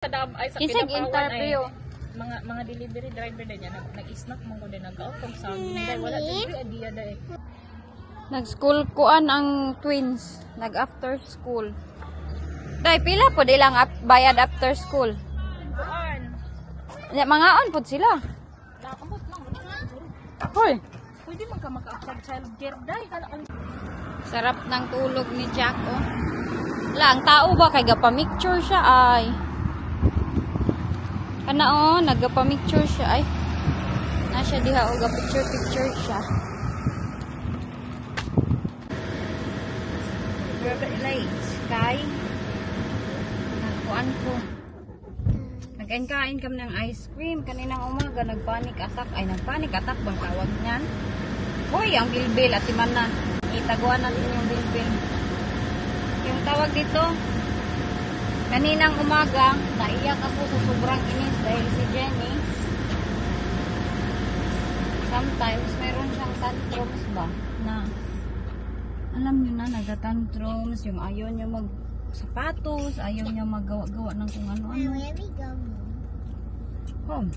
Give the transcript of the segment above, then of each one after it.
Ay sa Kisag Pinapawan interview. ay mga delivery driver din yan nag-snack mo ko din nag-outcome sa hindi wala dito idea dai. Nag-school kuan ang twins. Nag-after school. Day, pila po di lang bayad after school. Kuan. Mga on po sila. Nakambot lang. Hoy. Pwede man ka maka-afford child care dai kana ang Sarap ng tulog ni Jack, oh. Lang, tao ba kay gapamicture siya, ay. Kana, oh, nagapamicture siya, ay. Nasya diha, oh, gapicture-picture siya. Grabe lights, kay. Nagkuan ko. Nagkain-kain kami ng ice cream. Kaninang umaga, nagpanic attack. Ay, nagpanic attack bang tawag niyan? Hoy, ang bilbil at timan na. Itaguan natin yung bilbil. Yung tawag dito, kaninang umaga, naiyak ako sa sobrang inis dahil si Jenny, sometimes meron siyang tantrums ba, na, alam nyo na, nagtatantrums, yung ayaw niya mag-sapatos, ayaw niya magawa-gawa ng kung ano-ano. Where we go? Home.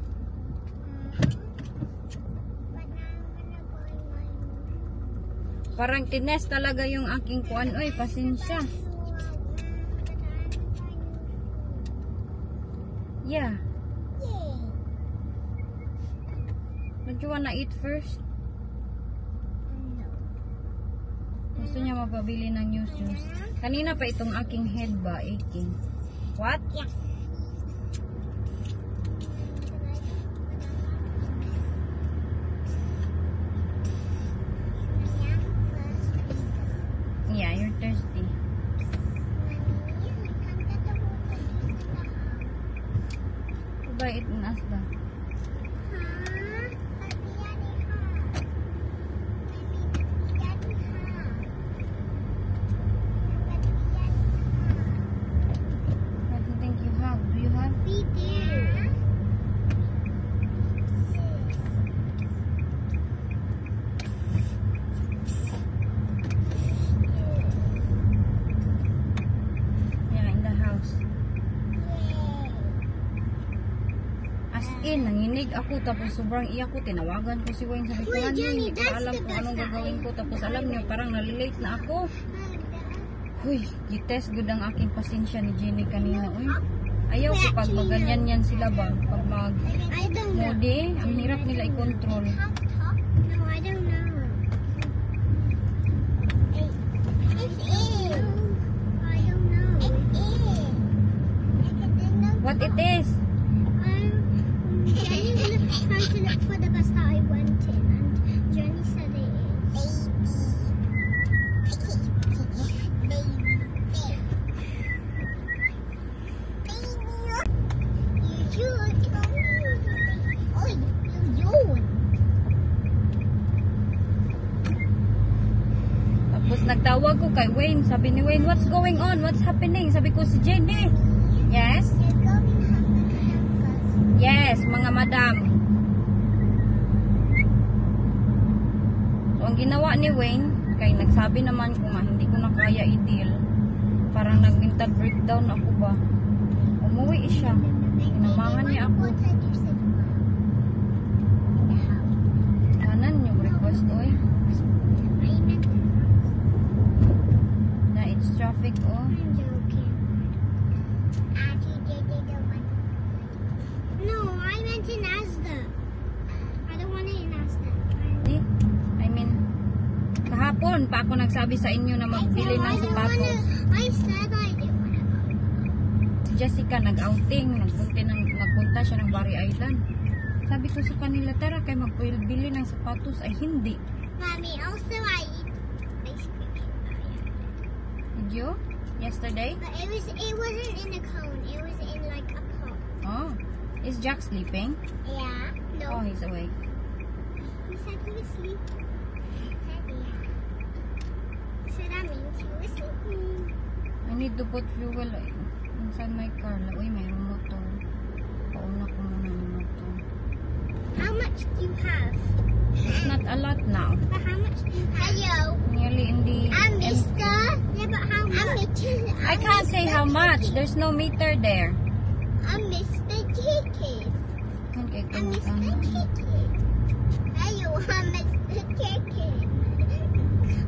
Parang tines talaga yung aking kuan. Oy, pasensya. Yeah. Don't you wanna eat first? Gusto niya mapabili ng new shoes. Kanina pa itong aking head ba aching. What? Yeah. Yeah, you're thirsty. Buy it in Asda. What do you think you have? Do you have? Yeah, in the house. As in, nanginig ako tapos sobrang iyak ko. Tinawagan ko si Wayne. Sabi ko, Wait, ano, Jenny, hindi ko that's alam the kung best anong na gagawin ko. Tapos alam niyo, parang nalilate na ako. Huy, gitest good ang aking pasensya ni Jenny kanina. Uy, ayaw ko pag maganyan yan sila ba? Pag mag I don't know. mode, ang hirap nila i-control. How to talk? No, I don't know. It is. I don't know. It is. What it is? Jenny was trying to look for the bus that I went in, and Jenny said it is. Tapos nagtawag ko kay Wayne. Sabi ni Wayne, what's going on? What's happening? Sabi ko si Jenny. Yes? Yes, mga madam. So, ang ginawa ni Wayne, kay nagsabi naman ko nga, hindi ko na kaya i-deal. Parang nag-mental breakdown ako ba. Umuwi siya. Inamahan niya ako. Kanan yung request, oy. Na it's traffic, oh. No, I meant in Asda. I don't want it in Asda. I mean, kahapon pa ako nagsabi sa inyo na magbili ng sapatos. I said I didn't want to. Si Jessica nag-outing, nagpunta siya ng Bari Island. Sabi ko sa kanila, tara kay magbili ng sapatos. Ay hindi. Mommy, also I eat ice cream. Did you? Yesterday? But it wasn't in a cone. It was in like a cup. Oh. Is Jack sleeping? Yeah. Oh, No. he's awake. He said he was sleeping. He said yeah. So that means he was sleeping. I need to put fuel inside my car. Uy, mayroong motor. Pauna ko muna yung motor. How much do you have? It's not a lot now. But how much do you have? Hello. Nearly in the... Mister. Yeah, but how much? I can't say how much. There's no meter there. miss the chicken. Hey, you, I miss the chicken.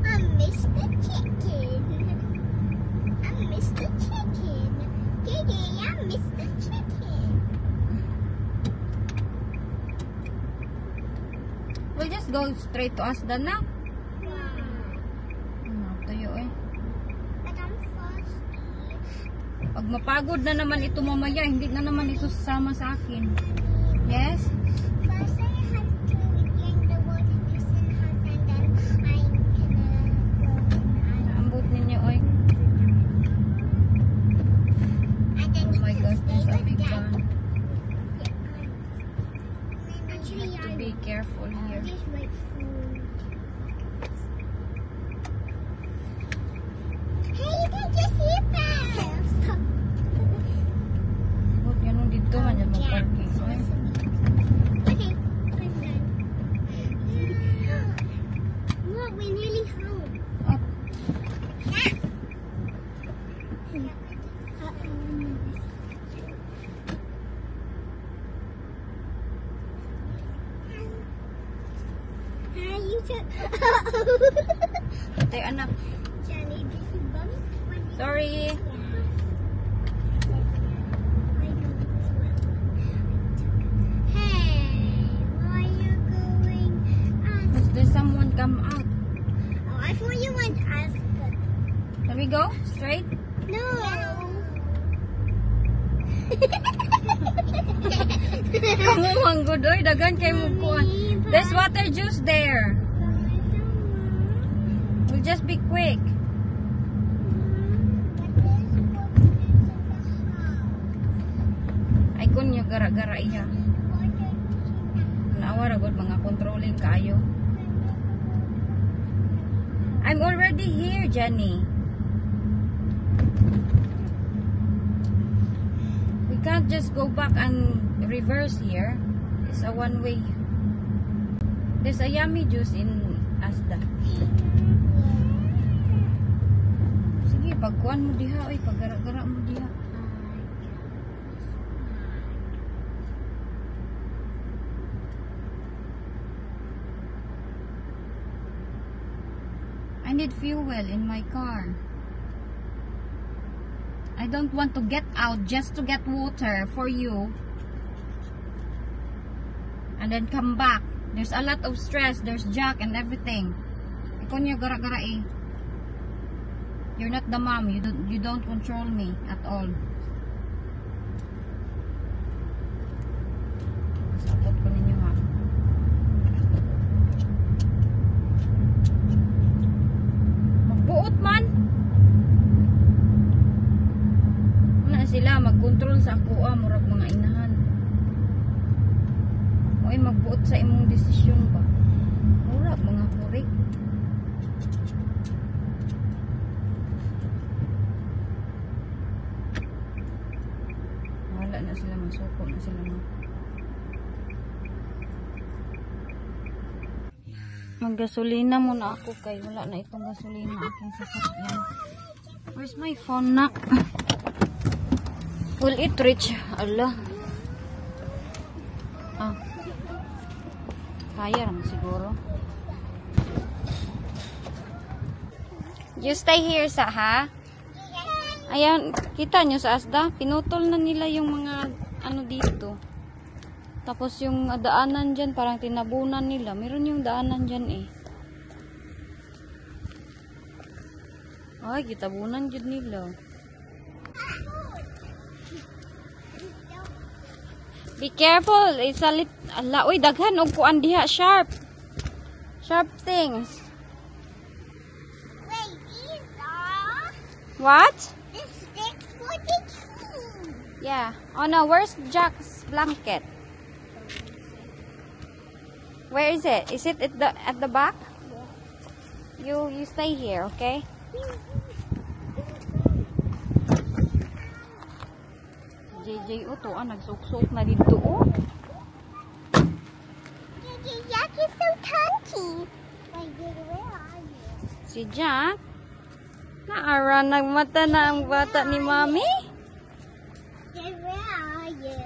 I miss the chicken. I miss the chicken. Gigi, I miss the chicken. We'll just go straight to Asda na. Tayo eh. But I'm thirsty. Pag mapagod na naman ito mamaya, hindi na naman ito sasama sa akin. Yes? First, I have to drink the water juice in house, and then I can go. Naambot ninyo oy. And then Oh my you gosh, can there's stay a big with one. that. You Actually, have to be careful here. just wait for. Hey, you can just see it. Stop. Huwag yan nung dito man dyan mag-parking. Oy. Okay, I'm done. Look, we're nearly home. Oh, Hi, you took. tayo anak. Johnny, did you bump? Sorry. Hey, why are you going? Because there's someone come out. Oh, I thought you went Aspen. Can we go? Straight? No. Kamuhang good oy. Dagan kay mo kuan. There's water juice there. We'll just be quick. Ay kun yung gara-gara iya. Naawa ra gud mga controlling kayo. I'm already here, Jenny. We can't just go back and reverse here. It's a one-way. There's a yummy juice in Asda. Sige, pagkuhan mo diha, oy, paggara-gara mo diha. I need fuel in my car. I don't want to get out just to get water for you. And then come back. There's a lot of stress. There's Jack and everything. Ikaw niya gara-gara eh. You're not the mom. You don't control me at all. Sapot ko ninyo ha. Magbuot man. Wala sila mag-control sa ako murag mga inahan. Oy magbuot sa imong desisyon ba. Murag mga kurik. Wala na sila masuko na sila mo. Maggasolina muna ako kay wala na itong gasolina aking sasakyan. Where's my phone nak? Will it reach? Allah. Ah. Kaya naman siguro. You stay here sa ha? Ayan, kita nyo sa Asda, pinutol na nila yung mga ano dito. Tapos yung daanan dyan, parang tinabunan nila. Meron yung daanan dyan eh. Ay, kitabunan dyan nila. Be careful, it's a lit... Ala, uy, daghan og kuan diha, sharp. Sharp things. Wait, these are What? the sticks for the key. Yeah. Oh no, where's Jack's blanket? Where is it? Is it at the back? You stay here, okay? JJ Uto, nagsuk-suk na dito, oh. Jack is so touchy. Wait, where are you? Si Jack, naara nagmata na ang bata ni Mami. Where are you?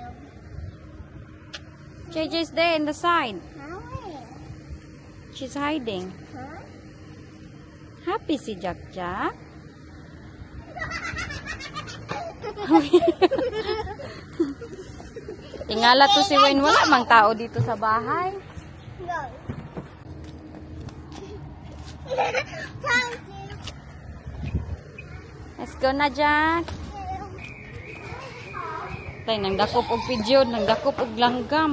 JJ's there in the side. How? She's hiding. Huh? Happy si Jack Jack. Tingala to si Wayne. Wala mang tao dito sa bahay. No. Let's go na, Jack. Tay, nagdakop og pigeon, nagdakop og langgam.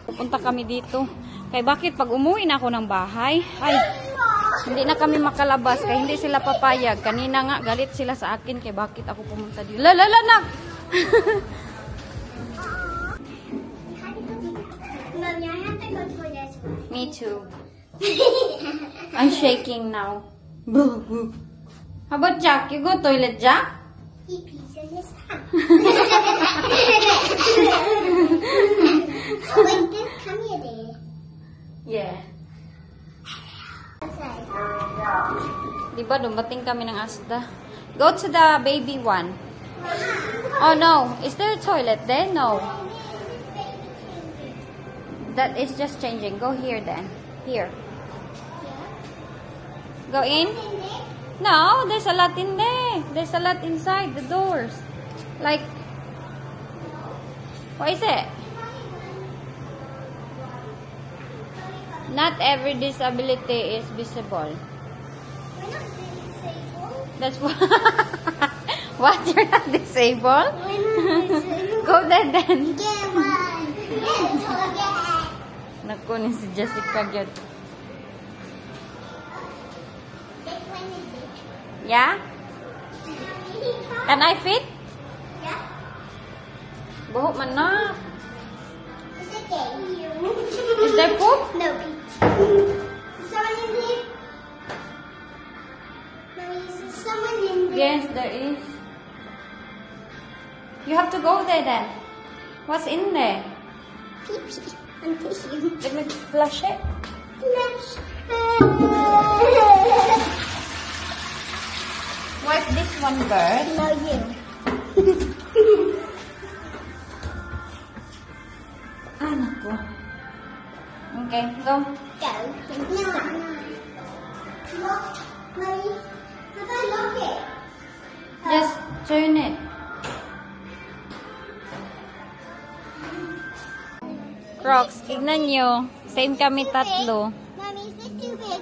Pupunta kami dito. Kay bakit pag umuwi na ako ng bahay, ay, hindi na kami makalabas kay hindi sila papayag. Kanina nga galit sila sa akin kay bakit ako pumunta dito. La na. Mommy, I have to go toilet. Me too. I'm shaking now. How about Jack? You go toilet, Jack? He pees in his pants. Oh, wait, this come here, Daddy. Yeah. Outside. Diba, dumating kami ng Asda. Go to the baby one. Oh no, is there a toilet there? No. That is just changing. Go here then. Here. Go in. No, there's a lot in there. There's a lot inside the doors. Like, what is it? Not every disability is visible. We're not disabled. That's what. What? You're not disabled? We're not disabled. Go there then. Get one. Get toilet. Naku ni si Jessica gyud. This one is big. Yeah? Can I fit? Yeah. Buhok man na. It's okay. Is there poop? No, Pete. Is someone in here? Mommy, is someone in there? Yes, there is. You have to go there then. What's in there? Pee-pee. I'm tissue. Let me flush it. Flush. Wipe this one, bird. No, you. Ah, naku. Okay, go. Go. No. Look. Mommy, how do I lock it? Just turn it. Crocs, tignan nyo. Same kami tatlo. Mommy, is this too big?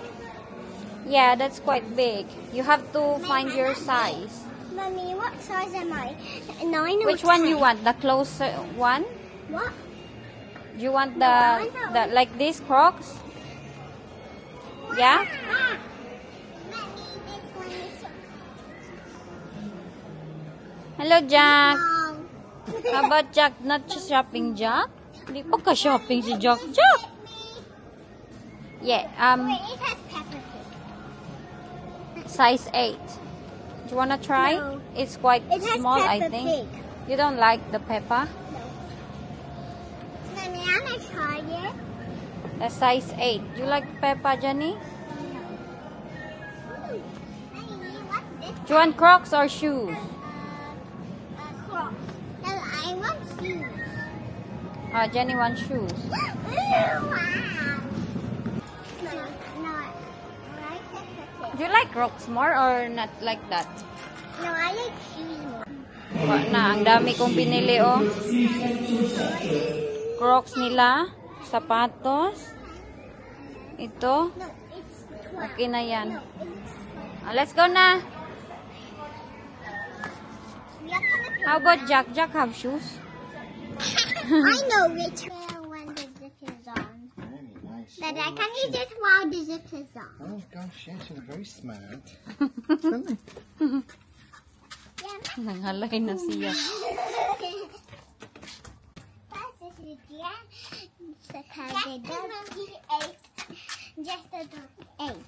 Yeah, that's quite big. You have to find your size. Mommy, what size am I? 9 or Which one 10? you want? The closer one? What? Do you want No, I know. the like these Crocs? Yeah? Mommy, this one is so Hello, Jack. long. How about Jack? Not just shopping, Jack? Hindi pa ka shopping si Jack. Jack! Yeah, Wait, it has Peppa Pig. size 8. Do you wanna try? No. It's quite It has small, I Peppa think. Pig. You don't like the Peppa? Mommy, I'm gonna try it. The size 8. Do you like Peppa, Jenny? Mommy, what's this? Do you want Crocs or shoes? Crocs. No, I want shoes. Jenny wants shoes. Wow. No, I like Peppa Pig. Do you like Crocs more or not like that? No, I like shoes more. Wa na, ang dami kong pinili, oh. Crocs nila, sapatos. Ito, No, it's 12. okay na yan. No, it's Let's go na. we have Peppa Pig. How about Jack? Jack have shoes? I know which one the zip is on. Very nice. But I can you just while the zip is on. Oh gosh, yes, you're very smart. Yeah. Nanghalay na siya. Just a eight.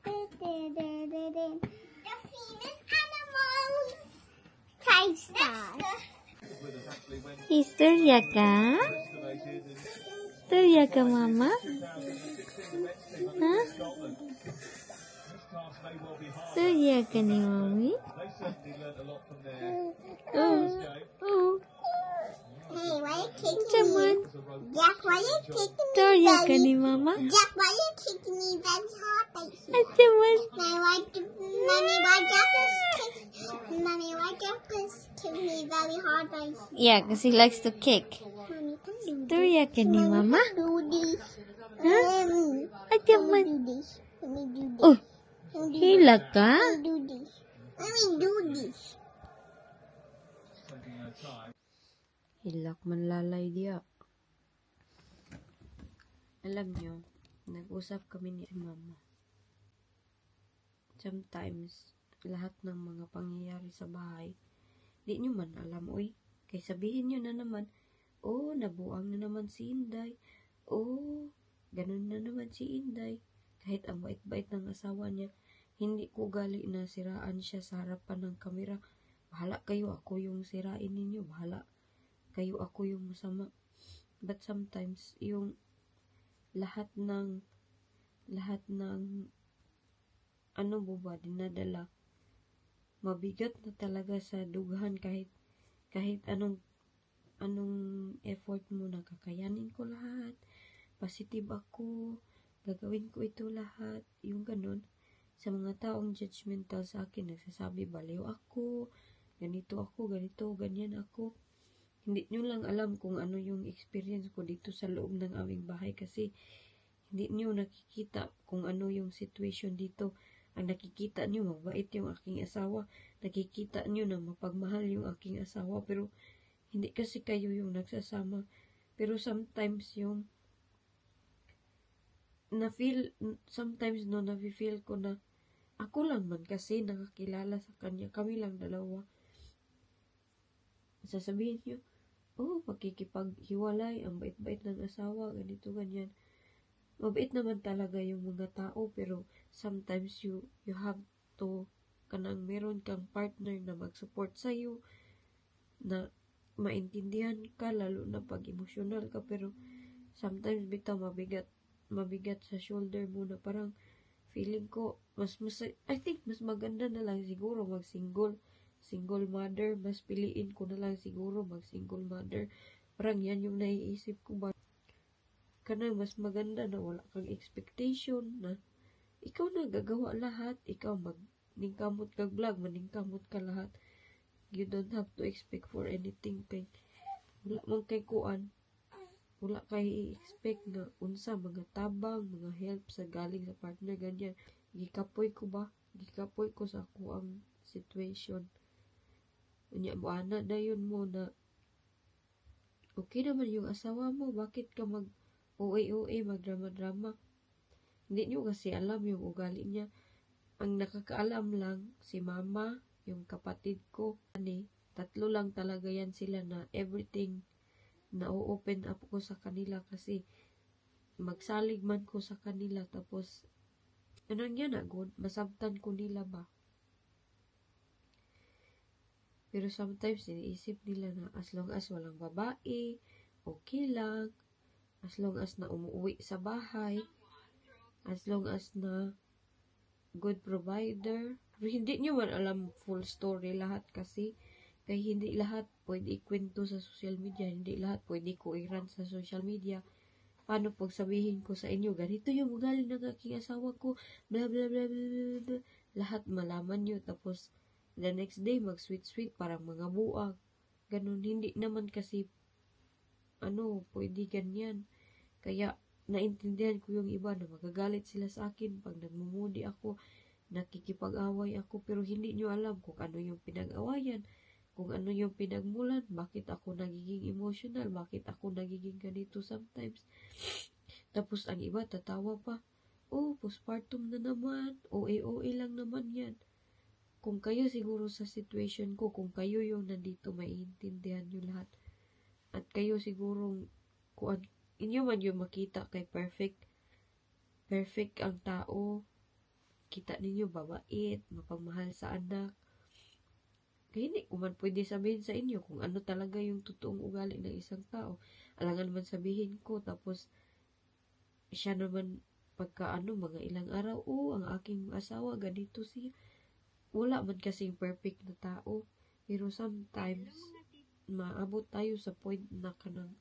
The famous animals. Five stars. Istorya ka? Istorya ka, Mama? Ha? Surya ka ni Mami? Oh. Oh. Hey, why you kicking Jaman. me? Jack, why you kicking me? Surya ka very- ni Mama? Jack, why you kicking me very hard like Ay, this? Jaman. Mommy, why Jack is kicking me very hard like this? Yeah, because he likes to kick. Mommy, can do this. Surya ka ni Mama? Do this. Ay, Let me Jaman. do this. Let me do this. Oh, Let me do hila ka? Let me do this. Let me do this. Hilak man lalay dia. Alam nyo, nag-usap kami ni Mama. Sometimes, lahat ng mga pangyayari sa bahay, di nyo man alam, uy. Kaya sabihin nyo na naman, oh, nabuang na naman si Inday. Oh, ganun na naman si Inday. Kahit ang bait-bait ng asawa niya, hindi ko gali na siraan siya sa harapan ng kamera. Bahala kayo, ako yung sirain ninyo. Bahala kayo, ako yung masama. But sometimes, yung lahat ng ano ba dinadala, mabigat na talaga sa dughan kahit anong effort mo na kakayanin ko lahat, positive ako, gagawin ko ito lahat, yung ganun. Sa mga taong judgmental sa akin, nagsasabi baliw ako, ganito, ganyan ako. Hindi nyo lang alam kung ano yung experience ko dito sa loob ng aming bahay kasi hindi nyo nakikita kung ano yung situation dito. Ang nakikita nyo, mabait yung aking asawa. Nakikita nyo na mapagmahal yung aking asawa. Pero hindi kasi kayo yung nagsasama. Pero sometimes yung sometimes na-feel ko na ako lang man kasi nakakilala sa kanya. Kami lang dalawa. Sasabihin nyo, oh, makikipaghiwalay, ang bait-bait ng asawa, ganito, ganyan. Mabait naman talaga yung mga tao, pero sometimes you have to, kanang meron kang partner na mag-support sa'yo, na maintindihan ka, lalo na pag emotional ka, pero sometimes bitaw mabigat sa shoulder mo na parang feeling ko, I think mas maganda na lang siguro single mother, mas piliin ko na lang siguro mag-single mother. Parang yan yung naiisip ko ba. Kanang mas maganda na wala kang expectation na ikaw na gagawa lahat. Ikaw maningkamot kag vlog, maningkamot ka lahat. You don't have to expect for anything kay wala man kay kuan. Wala kay expect na unsa mga tabang, mga help sa galing sa partner ganyan. Gikapoy ko sa ako ang situation. Unya mo ana dayon mo na okay naman yung asawa mo, bakit ka mag OA magdrama-drama? Hindi nyo kasi alam yung ugali niya. Ang nakakaalam lang si mama, yung kapatid ko, tatlo lang talaga yan sila na everything na open up ko sa kanila kasi magsalig man ko sa kanila tapos anong yan good, masabtan ko nila ba? Pero sometimes, iniisip nila na as long as walang babae, okay lang. As long as na umuwi sa bahay. As long as na good provider. Pero hindi nyo man alam full story lahat kasi. Kaya hindi lahat pwede ikwento sa social media. Hindi lahat pwede ko i-run sa social media. Paano pag sabihin ko sa inyo, ganito yung ugali ng aking asawa ko, blah blah blah blah blah blah. Lahat malaman nyo. Tapos, the next day, mag-sweet-sweet, parang mga buwag. Ganun, hindi naman kasi, pwede ganyan. Kaya, naintindihan ko yung iba na magagalit sila sa akin pag nagmumudi ako, nakikipag-away ako, pero hindi nyo alam kung ano yung pinag-awayan, kung ano yung pinagmulan, bakit ako nagiging emotional, bakit ako nagiging ganito sometimes. Tapos, ang iba, tatawa pa, oh, postpartum na naman, OA lang naman yan. Kung kayo siguro sa situation ko, kung kayo yung nandito, maiintindihan nyo lahat. At kayo siguro, kung inyo man yung makita kay perfect ang tao, kita ninyo babait, mapagmahal sa anak. Kaya hindi ko man pwede sabihin sa inyo kung ano talaga yung totoong ugali ng isang tao. Alangan man sabihin ko, tapos siya naman pagka mga ilang araw, ang aking asawa, ganito siya. Wala man kasing perfect na tao. Pero sometimes, maabot tayo sa point na kanang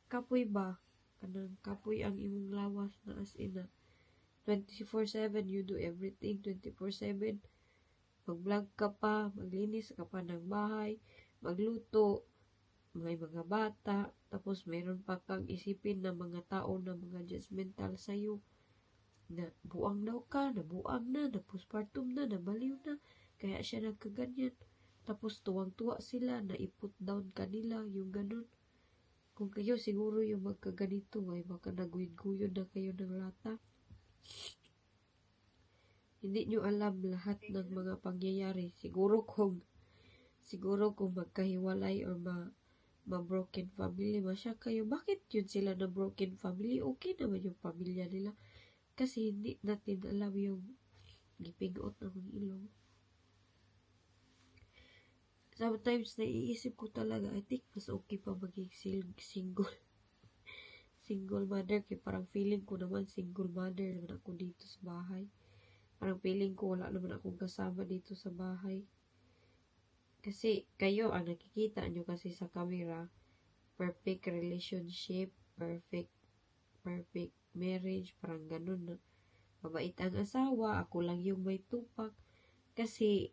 kapoy ba? Kanang kapoy ang imong lawas na as in na 24/7, you do everything 24/7. Mag-vlog ka pa, maglinis ka pa ng bahay, magluto, mga bata, tapos mayroon pa kang isipin na mga tao na mga judgmental sa'yo, na buang daw ka, nabuang na, postpartum na, nabaliw na, kaya siya nagkaganyan. Tapos tuwang-tuwa sila, na i-put down kanila, yung ganun. Kung kayo siguro yung magkaganito, ay baka naguyod-guyod na kayo ng lata. Hindi nyo alam lahat ng mga pangyayari. Siguro kung magkahiwalay or ma-broken family, masya kayo, bakit yun sila na broken family? Okay naman yung pamilya nila. Kasi hindi natin alam yung gipingot ng ilong. Sometimes, naiisip ko talaga, I think mas okay pa maging single. Single mother, kaya parang feeling ko naman single mother naman ako dito sa bahay. Parang feeling ko wala naman akong kasama dito sa bahay. Kasi kayo, ang nakikita nyo kasi sa camera, perfect relationship, perfect marriage, parang ganun na. Mabait ang asawa, ako lang yung may tupak. Kasi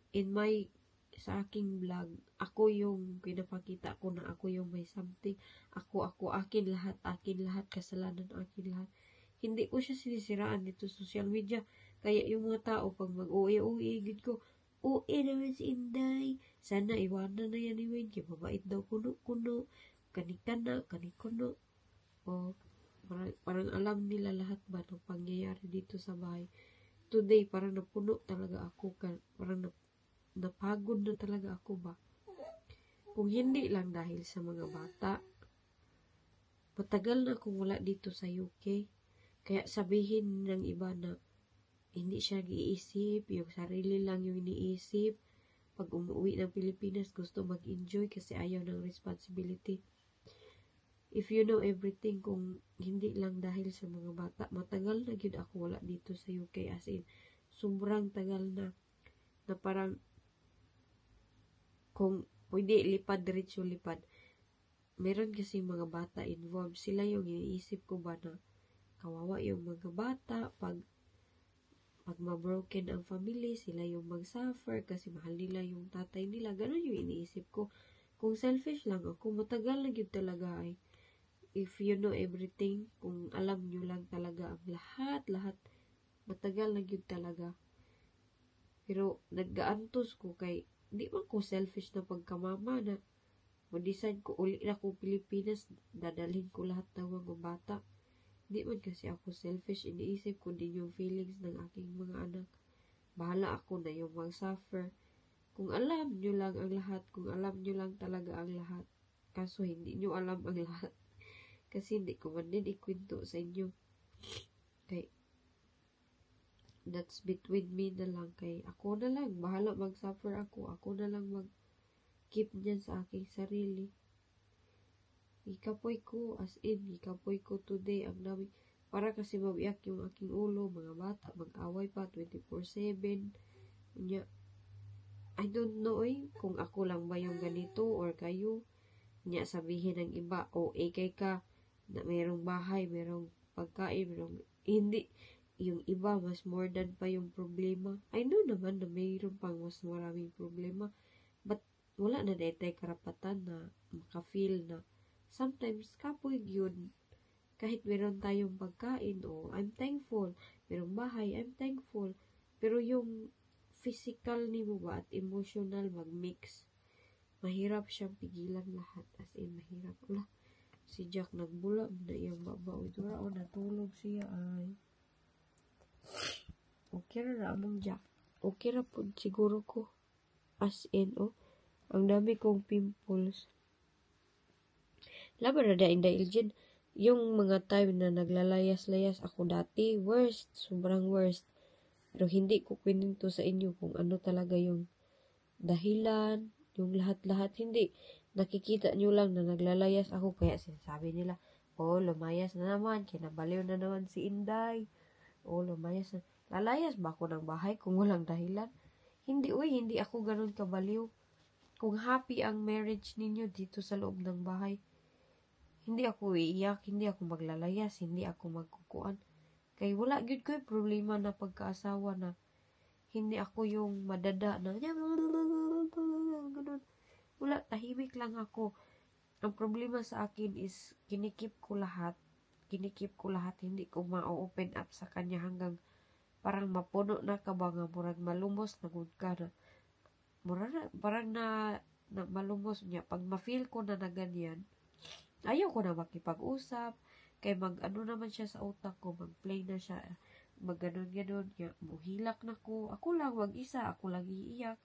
sa aking vlog, ako yung pinapakita ko na ako yung may something. Akin lahat, kasalanan akin lahat. Hindi ko siya sinisiraan dito sa social media. Kaya yung mga tao, pag mag-uwi, gid ko, naman si Inday. Sana iwanan na yan ni Wayne. Kaya mabait daw kuno. Kanikana, kanikuno. O, parang alam nila lahat ba ng pangyayari dito sa bahay. Today, parang napuno talaga ako. Parang napagod na talaga ako ba. Kung hindi lang dahil sa mga bata. Matagal na akong wala dito sa UK. Kaya sabihin ng iba na hindi siya nag-iisip, yung sarili lang yung iniisip. Pag umuwi ng Pilipinas, gusto mag-enjoy kasi ayaw ng responsibility. If you know everything, kung hindi lang dahil sa mga bata, matagal na yun ako wala dito sa UK. As in, sobrang tagal na parang kung pwede diretso lipad. Meron kasi mga bata involved. Sila yung iniisip ko ba na kawawa yung mga bata. Pag ma-broken ang family, sila yung mag-suffer kasi mahal nila yung tatay nila. Ganun yung iniisip ko. Kung selfish lang ako, matagal na yun talaga ay. If you know everything, kung alam nyo lang talaga ang lahat, matagal na yun talaga. Pero nag-gaantos ko kay, di man ko selfish na pagkamama na ma-decide ko uli na ko Pilipinas, dadalhin ko lahat ng mga bata. Di man kasi ako selfish, iniisip ko din yung feelings ng aking mga anak. Bahala ako na yung mag-suffer. Kung alam nyo lang ang lahat, kung alam nyo lang talaga ang lahat, kaso hindi nyo alam ang lahat. Kasi hindi ko man din ikwento sa inyo. Kay, that's between me na lang. Kay, ako na lang, bahala mag-suffer ako. Ako na lang mag-keep niyan sa aking sarili. Ikapoy ko, as in, ikapoy ko today, ang dami, para kasi mabiyak yung aking ulo, mga bata, mag-away pa, 24/7, I don't know kung ako lang ba yung ganito, or kayo, sabihin ng iba, kay ka, na mayroong bahay, mayroong pagkain, hindi, yung iba, mas more than pa yung problema. I know naman na mayroong pang mas maraming problema, but wala na daytay karapatan na maka-feel na sometimes kapoy yun. Kahit meron tayong pagkain, I'm thankful. Merong bahay, I'm thankful. Pero yung physical ni mo ba at emotional mag-mix, mahirap siyang pigilan lahat. As in, mahirap. Wala. Si Jack nagbula na iyang babaw. Ito na, natulog siya ay. Okay na among Jack. Okay na po siguro ko. As in, ang dami kong pimples. Laban na dahil dyan, yung mga time na naglalayas-layas ako dati, worst, sobrang worst. Pero hindi ko kwininto sa inyo kung ano talaga yung dahilan, yung lahat-lahat, hindi. Nakikita nyo lang na naglalayas ako, kaya sinasabi nila, Oh, lumayas na naman. Kinabaliw na naman si Inday. Oh, lumayas na. Lalayas ba ako ng bahay kung walang dahilan? Hindi, uy, hindi ako ganun kabaliw. Kung happy ang marriage ninyo dito sa loob ng bahay, hindi ako iiyak, hindi ako maglalayas, hindi ako magkukuan. Kaya wala gyud ko problema na pagkaasawa na hindi ako yung madada na ganun. Wala, tahimik lang ako. Ang problema sa akin is kinikip ko lahat. Hindi ko ma-open up sa kanya hanggang parang mapuno na ka ba nga murag malumos na gud ka na. Parang na malumos niya. Pag ma-feel ko na ganyan, ayaw ko na makipag-usap. Kay mag-ano naman siya sa utak ko, mag-play na siya, mag-ganon-ganon, muhilak na ko. Ako lang mag-isa, ako lang iiyak.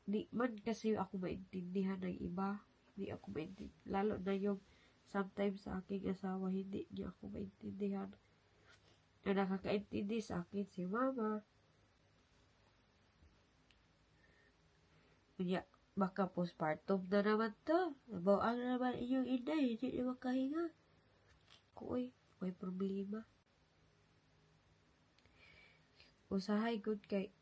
Di man kasi ako maintindihan ng iba. Hindi ako maintindihan. Lalo na yung sometimes sa aking asawa, hindi niya ako maintindihan. Ang nakakaintindi sa akin si mama. Baka postpartum na naman to. Nabawaan na naman inyong inday, hindi na makahinga. Uy, may problema. Usahay good kay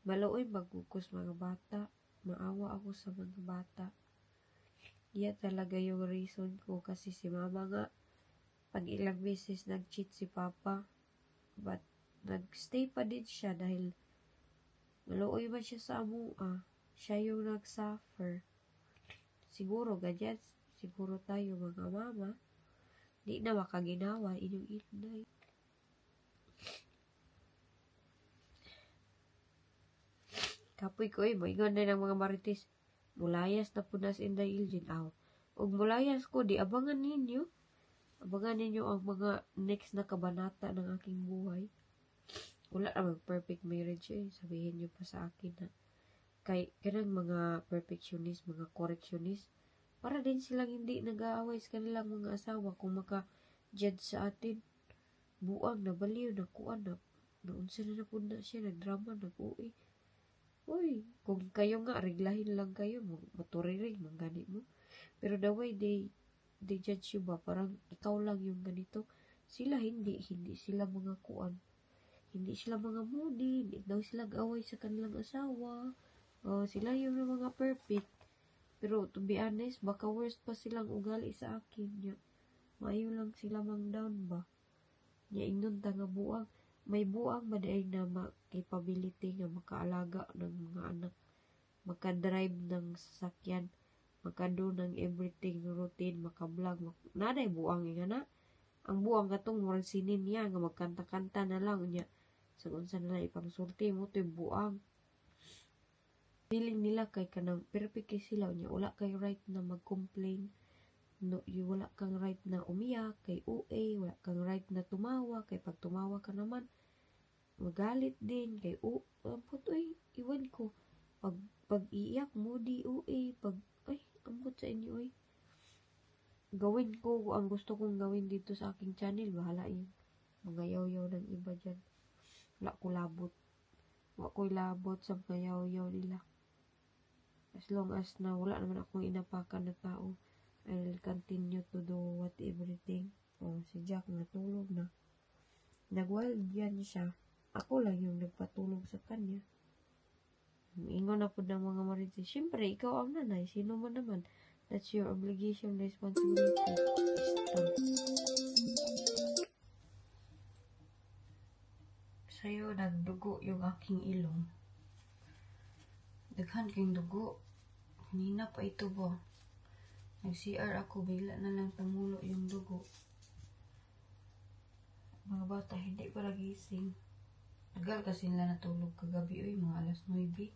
maluoy magkukos mga bata. Maawa ako sa mga bata. Yan talaga yung reason ko kasi si mama nga pag ilang beses nag-cheat si papa, but nagstay pa din siya dahil maluoy man siya sa amua. Siya yung nag-suffer. Siguro ganyan. Siguro tayo mga mama. Di na makaginawa inyong inday. Kapoy ko moingon na ng mga marites. Mulayas na po na si Inday Iljin. Og mulayas ko, di abangan ninyo. Abangan ninyo ang mga next na kabanata ng aking buhay. Wala namang perfect marriage Sabihin nyo pa sa akin na kay kanang mga perfectionist, mga correctionist, para din silang hindi nag-aaway sa kanilang mga asawa kung maka-judge sa atin. Buang, nabaliw, nakuan, naunsa na po na siya, nagdrama, nag-uwi. Uy, kung kayo nga, reglahin lang kayo, maturirig, manggani mo. Pero the way they judge you ba, parang ikaw lang yung ganito. Sila hindi sila mga kuan. Hindi sila mga moody, hindi daw sila away sa kanilang asawa. Sila yung mga perfect. Pero to be honest, baka worst pa silang ugali sa akin niya. Maayo lang sila mang down ba. Niya ingnon ta nga buang. May buang ba dahil na capability nga makaalaga ng mga anak. Maka-drive ng sasakyan. Makado ng everything routine, maka-vlog. Naday buang nga na. Ang buang katong murag sinin niya nga magkanta-kanta na lang niya. Sa unsa na lang ipangsulti mo to buang. Feeling nila kay kanang perfect kay sila niya, wala kay right na mag-complain, wala kang right na umiyak kay UA, wala kang right na tumawa kay pag tumawa ka naman magalit din kay ambot iwan ko pag iiyak moody UA pag ambot sa inyo gawin ko ang gusto kong gawin dito sa aking channel, bahala yun mga yaw-yaw ng iba dyan. Wala ko labot sa mga yaw-yaw nila. As long as na wala naman akong inapakan na tao, I'll continue to do everything. Si Jack natulog na. Nag-wild yan siya. Ako lang yung nagpatulog sa kanya. Ingon na po ng mga marites. Siyempre, ikaw ang nanay. Sino man naman. That's your obligation, responsibility. Sa'yo, nagdugo yung aking ilong. Daghan kayong dugo. Kanina pa ito ba? Nag-CR ako, bigla na lang tumulo yung dugo. Mga bata, hindi pa nagising. Tagal kasi nila natulog kagabi, mga alas 9.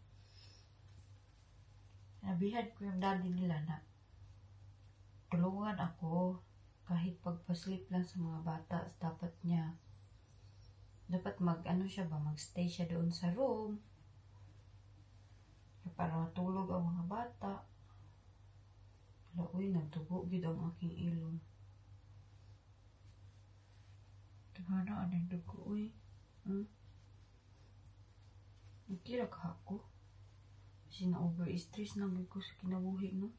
Nabihan ko yung daddy nila na tulungan ako kahit pagpaslip lang sa mga bata. Dapat mag-stay siya doon sa room para matulog ang mga bata. Nagdugo gid ang aking ilong. Tingana anong dugo Nakira ka ako. Kasi na-over-stress na ko sa kinabuhi, no?